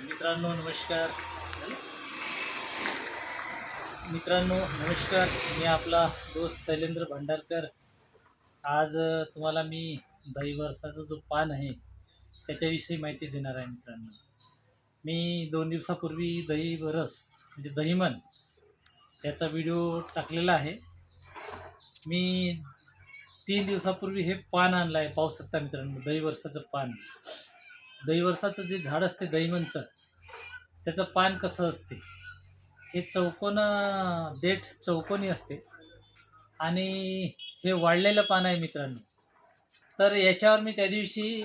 मित्रांनो नमस्कार. मी आपला दोस्त शैलेंद्र भंडारकर. आज तुम्हाला मी दहीवरसाचा जो पान आहे त्याच्याविषयी माहिती देणार आहे. मित्रांनो, मी 2 दिवसापूर्वी दहीवरस म्हणजे दहीमन त्याचा व्हिडिओ टाकलेला आहे. मी 3 दिवसापूर्वी हे पान आणलं आहे, पाहू शकता मित्रांनो. दहीवरसाचं पान, दहीवरसाचं जे झाड असते दहीमनचं, त्याचं पान कसं असते, हे देठ चौकोनी असते आणि हे वाळलेलं पान आहे मित्रांनो. तर याच्यावर मी त्या दिवशी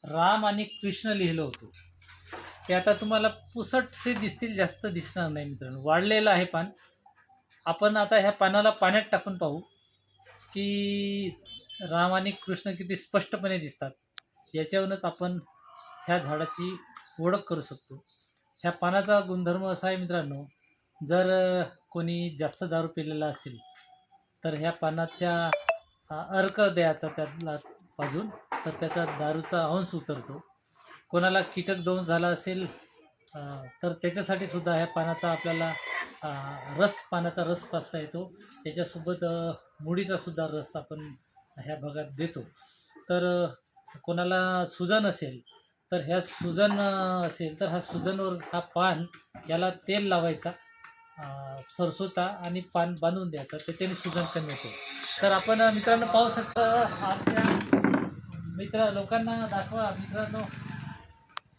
राम आणि कृष्ण लिहिलं होतं. ते आता तुम्हाला पुसटसे दिसतील, जास्त दिसणार नाही मित्रांनो. वाळलेलं आहे पान. आपण आता ह्या पानाला पाण्यात टाकून पाहू की राम आणि कृष्ण किती स्पष्टपणे दिसतात. याच्यावरूनच आपण ह्या झाडाची ओळख करू शकतो. ह्या पानाचा गुणधर्म असा आहे मित्रांनो, जर कोणी जास्त दारू पिलेला असेल तर ह्या पानाच्या अर्क द्यायचा त्याला पाजून, तर त्याचा दारूचा अंश उतरतो. कोणाला कीटक दोष झाला असेल तर त्याच्यासाठी सुद्धा ह्या पानाचा आपल्याला पानाचा रस पाजता येतो. त्याच्यासोबत मुळीचा सुद्धा रस आपण ह्या भागात देतो. तर कोणाला सुजन असेल तर ह्या सुजनवर हा पान याला तेल लावायचा सरसोचा आणि पान बांधून द्यायचा, त्याच्याने सुजन कमी होते. तर आपण मित्रांनो पाहू शकता. आमच्या लोकांना दाखवा मित्रांनो,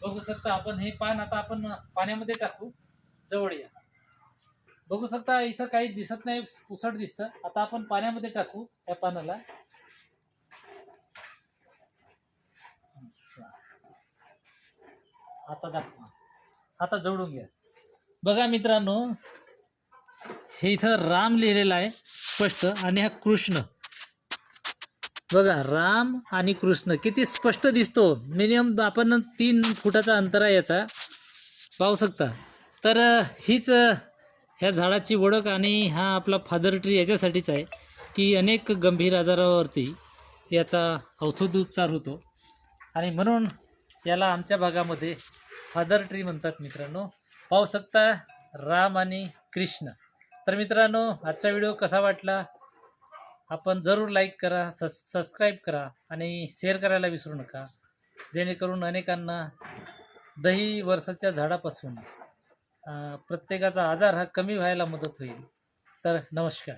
बघू शकता आपण हे पान. आता आपण पाण्यामध्ये टाकू. जवळ या, बघू शकता. इथं काही दिसत नाही, पुसट दिसतं. आता आपण पाण्यामध्ये टाकू या पानाला. आता दाखवा, आता जवळून घ्या. बघा मित्रांनो, हे इथं राम लिहिलेलं आहे स्पष्ट, आणि हा कृष्ण. बघा, राम आणि कृष्ण किती स्पष्ट दिसतो. मिनिमम आपण 3 फुटाचा अंतर आहे याचा, पाहू शकता. तर हीच ह्या झाडाची ओळख. आणि हा आपला फादर ट्री याच्यासाठीच आहे की अनेक गंभीर आजारावरती याचा औषधोपचार होतो, आणि म्हणून याला आमच्या भागामध्ये फादर ट्री म्हणतात मित्रांनो. पाहू शकता राम आणि कृष्ण. तर मित्रांनो, आजचा व्हिडिओ कसा वाटला आपण जरूर लाईक करा, सबस्क्राईब करा आणि शेअर करायला विसरू नका, जेणेकरून अनेकांना दही वर्षाच्या झाडापासून प्रत्येकाचा आजार हा कमी व्हायला मदत होईल. तर नमस्कार.